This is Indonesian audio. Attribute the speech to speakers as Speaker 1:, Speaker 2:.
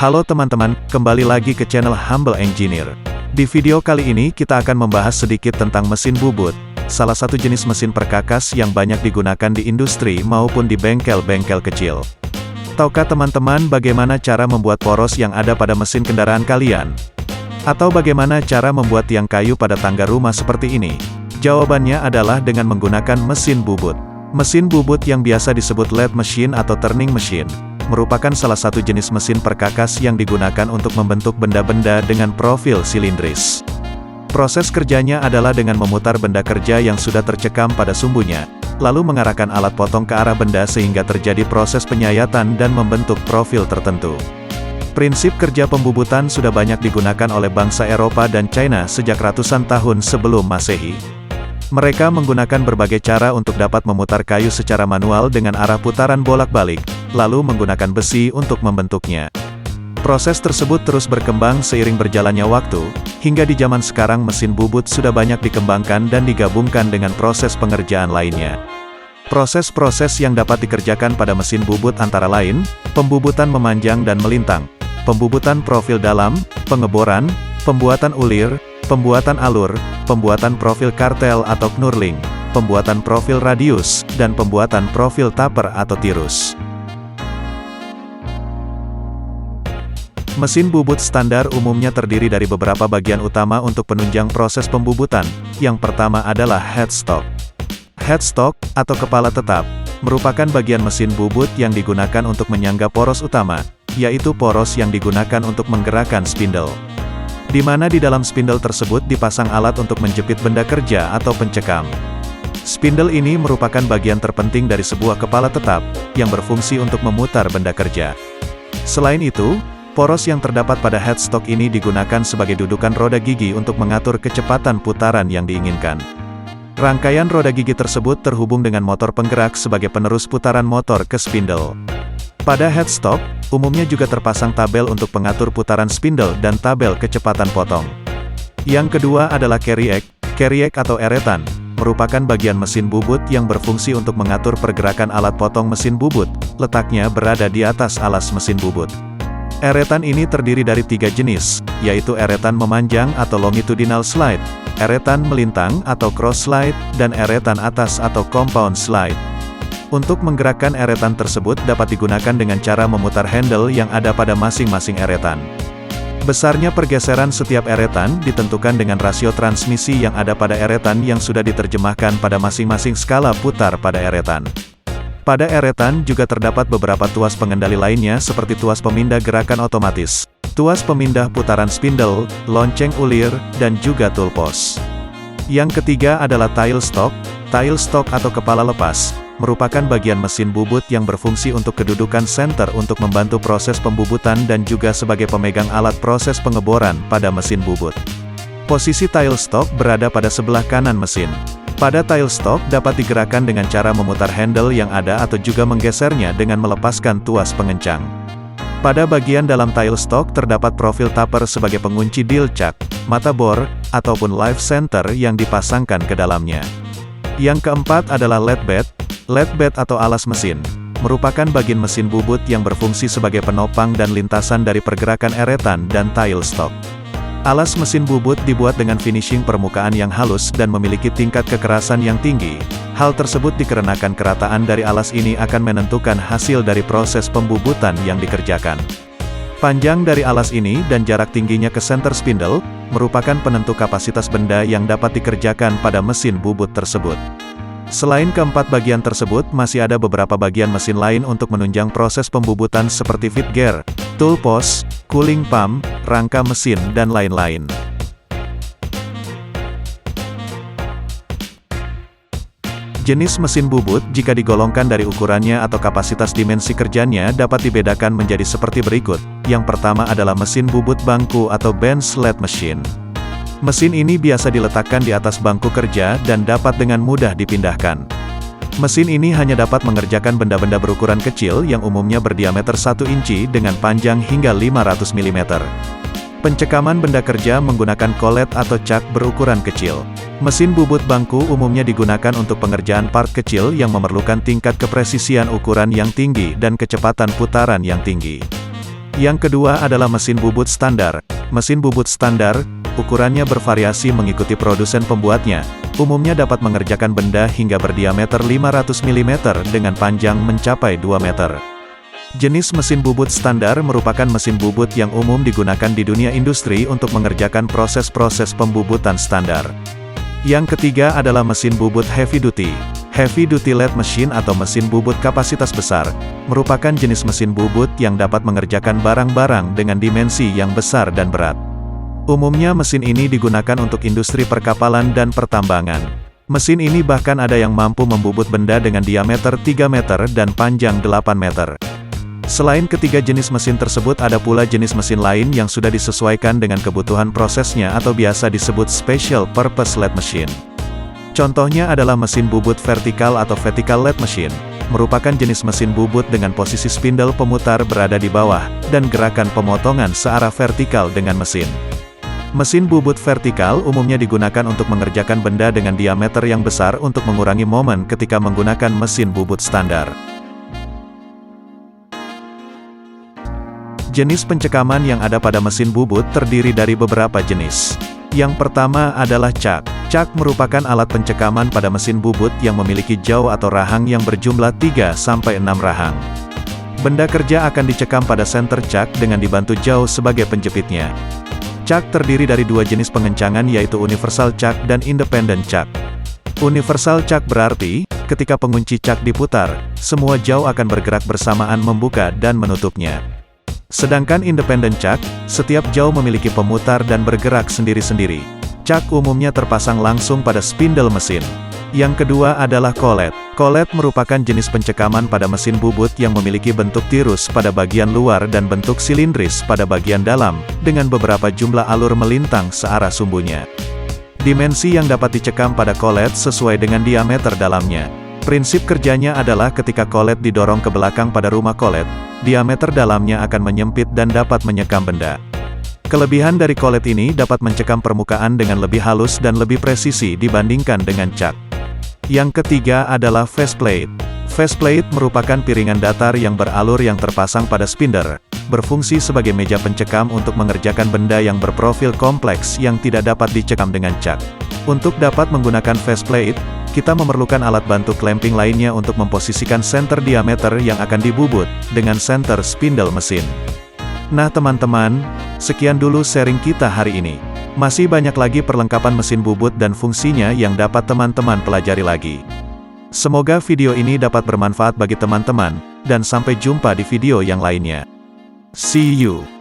Speaker 1: Halo teman-teman, kembali lagi ke channel Humble Engineer. Di video kali ini kita akan membahas sedikit tentang mesin bubut, salah satu jenis mesin perkakas yang banyak digunakan di industri maupun di bengkel-bengkel kecil. Tahukah teman-teman bagaimana cara membuat poros yang ada pada mesin kendaraan kalian? Atau bagaimana cara membuat tiang kayu pada tangga rumah seperti ini? Jawabannya adalah dengan menggunakan mesin bubut. Mesin bubut yang biasa disebut lathe machine atau turning machine, merupakan salah satu jenis mesin perkakas yang digunakan untuk membentuk benda-benda dengan profil silindris. Proses kerjanya adalah dengan memutar benda kerja yang sudah tercekam pada sumbunya, lalu mengarahkan alat potong ke arah benda sehingga terjadi proses penyayatan dan membentuk profil tertentu. Prinsip kerja pembubutan sudah banyak digunakan oleh bangsa Eropa dan China sejak ratusan tahun sebelum Masehi. Mereka menggunakan berbagai cara untuk dapat memutar kayu secara manual dengan arah putaran bolak-balik, lalu menggunakan besi untuk membentuknya. Proses tersebut terus berkembang seiring berjalannya waktu, hingga di zaman sekarang mesin bubut sudah banyak dikembangkan dan digabungkan dengan proses pengerjaan lainnya. Proses-proses yang dapat dikerjakan pada mesin bubut antara lain, pembubutan memanjang dan melintang, pembubutan profil dalam, pengeboran, pembuatan ulir, pembuatan alur, pembuatan profil kartel atau knurling, pembuatan profil radius, dan pembuatan profil taper atau tirus. Mesin bubut standar umumnya terdiri dari beberapa bagian utama untuk penunjang proses pembubutan. Yang pertama adalah headstock. Headstock, atau kepala tetap, merupakan bagian mesin bubut yang digunakan untuk menyangga poros utama, yaitu poros yang digunakan untuk menggerakkan spindle. Di mana di dalam spindle tersebut dipasang alat untuk menjepit benda kerja atau pencekam. Spindle ini merupakan bagian terpenting dari sebuah kepala tetap, yang berfungsi untuk memutar benda kerja. Selain itu, poros yang terdapat pada headstock ini digunakan sebagai dudukan roda gigi untuk mengatur kecepatan putaran yang diinginkan. Rangkaian roda gigi tersebut terhubung dengan motor penggerak sebagai penerus putaran motor ke spindle. Pada headstock, umumnya juga terpasang tabel untuk pengatur putaran spindle dan tabel kecepatan potong. Yang kedua adalah carry egg. Carry egg atau eretan, merupakan bagian mesin bubut yang berfungsi untuk mengatur pergerakan alat potong mesin bubut, letaknya berada di atas alas mesin bubut. Eretan ini terdiri dari 3 jenis, yaitu eretan memanjang atau longitudinal slide, eretan melintang atau cross slide, dan eretan atas atau compound slide. Untuk menggerakkan eretan tersebut dapat digunakan dengan cara memutar handle yang ada pada masing-masing eretan. Besarnya pergeseran setiap eretan ditentukan dengan rasio transmisi yang ada pada eretan yang sudah diterjemahkan pada masing-masing skala putar pada eretan. Pada eretan juga terdapat beberapa tuas pengendali lainnya seperti tuas pemindah gerakan otomatis, tuas pemindah putaran spindle, lonceng ulir, dan juga toolpost. Yang ketiga adalah tailstock. Tailstock atau kepala lepas, merupakan bagian mesin bubut yang berfungsi untuk kedudukan senter untuk membantu proses pembubutan dan juga sebagai pemegang alat proses pengeboran pada mesin bubut. Posisi tailstock berada pada sebelah kanan mesin. Pada tailstock dapat digerakkan dengan cara memutar handle yang ada atau juga menggesernya dengan melepaskan tuas pengencang. Pada bagian dalam tailstock terdapat profil taper sebagai pengunci dilcak, mata bor, ataupun live center yang dipasangkan ke dalamnya. Yang keempat adalah lathe bed. Lathe bed atau alas mesin, merupakan bagian mesin bubut yang berfungsi sebagai penopang dan lintasan dari pergerakan eretan dan tailstock. Alas mesin bubut dibuat dengan finishing permukaan yang halus dan memiliki tingkat kekerasan yang tinggi. Hal tersebut dikarenakan kerataan dari alas ini akan menentukan hasil dari proses pembubutan yang dikerjakan. Panjang dari alas ini dan jarak tingginya ke center spindle, merupakan penentu kapasitas benda yang dapat dikerjakan pada mesin bubut tersebut. Selain keempat bagian tersebut, masih ada beberapa bagian mesin lain untuk menunjang proses pembubutan seperti feed gear, toolpost, cooling pump, rangka mesin, dan lain-lain. Jenis mesin bubut, jika digolongkan dari ukurannya atau kapasitas dimensi kerjanya dapat dibedakan menjadi seperti berikut. Yang pertama adalah mesin bubut bangku atau bench lathe machine. Mesin ini biasa diletakkan di atas bangku kerja dan dapat dengan mudah dipindahkan. Mesin ini hanya dapat mengerjakan benda-benda berukuran kecil yang umumnya berdiameter 1 inci dengan panjang hingga 500 mm. Pencekaman benda kerja menggunakan kolet atau cak berukuran kecil. Mesin bubut bangku umumnya digunakan untuk pengerjaan part kecil yang memerlukan tingkat kepresisian ukuran yang tinggi dan kecepatan putaran yang tinggi. Yang kedua adalah mesin bubut standar. Mesin bubut standar, ukurannya bervariasi mengikuti produsen pembuatnya, umumnya dapat mengerjakan benda hingga berdiameter 500 mm dengan panjang mencapai 2 meter. Jenis mesin bubut standar merupakan mesin bubut yang umum digunakan di dunia industri untuk mengerjakan proses-proses pembubutan standar. Yang ketiga adalah mesin bubut heavy duty. Heavy duty lathe machine atau mesin bubut kapasitas besar, merupakan jenis mesin bubut yang dapat mengerjakan barang-barang dengan dimensi yang besar dan berat. Umumnya mesin ini digunakan untuk industri perkapalan dan pertambangan. Mesin ini bahkan ada yang mampu membubut benda dengan diameter 3 meter dan panjang 8 meter. Selain ketiga jenis mesin tersebut ada pula jenis mesin lain yang sudah disesuaikan dengan kebutuhan prosesnya atau biasa disebut special purpose lathe machine. Contohnya adalah mesin bubut vertikal atau vertical lathe machine, merupakan jenis mesin bubut dengan posisi spindle pemutar berada di bawah, dan gerakan pemotongan searah vertikal dengan mesin. Mesin bubut vertikal umumnya digunakan untuk mengerjakan benda dengan diameter yang besar untuk mengurangi momen ketika menggunakan mesin bubut standar. Jenis pencekaman yang ada pada mesin bubut terdiri dari beberapa jenis. Yang pertama adalah cak. Cak merupakan alat pencekaman pada mesin bubut yang memiliki jau atau rahang yang berjumlah 3-6 rahang. Benda kerja akan dicekam pada senter cak dengan dibantu jau sebagai penjepitnya. Cak terdiri dari dua jenis pengencangan yaitu universal cak dan independent cak. Universal cak berarti, ketika pengunci cak diputar, semua jau akan bergerak bersamaan membuka dan menutupnya. Sedangkan independent cak, setiap jau memiliki pemutar dan bergerak sendiri-sendiri. Cak umumnya terpasang langsung pada spindle mesin. Yang kedua adalah collet. Collet merupakan jenis pencekaman pada mesin bubut yang memiliki bentuk tirus pada bagian luar dan bentuk silindris pada bagian dalam, dengan beberapa jumlah alur melintang searah sumbunya. Dimensi yang dapat dicekam pada collet sesuai dengan diameter dalamnya. Prinsip kerjanya adalah ketika collet didorong ke belakang pada rumah collet, diameter dalamnya akan menyempit dan dapat menyekam benda. Kelebihan dari collet ini dapat mencekam permukaan dengan lebih halus dan lebih presisi dibandingkan dengan cak. Yang ketiga adalah faceplate. Faceplate merupakan piringan datar yang beralur yang terpasang pada spindle, berfungsi sebagai meja pencekam untuk mengerjakan benda yang berprofil kompleks yang tidak dapat dicekam dengan cak. Untuk dapat menggunakan faceplate, kita memerlukan alat bantu clamping lainnya untuk memposisikan senter diameter yang akan dibubut, dengan senter spindle mesin. Nah teman-teman, sekian dulu sharing kita hari ini. Masih banyak lagi perlengkapan mesin bubut dan fungsinya yang dapat teman-teman pelajari lagi. Semoga video ini dapat bermanfaat bagi teman-teman, dan sampai jumpa di video yang lainnya. See you!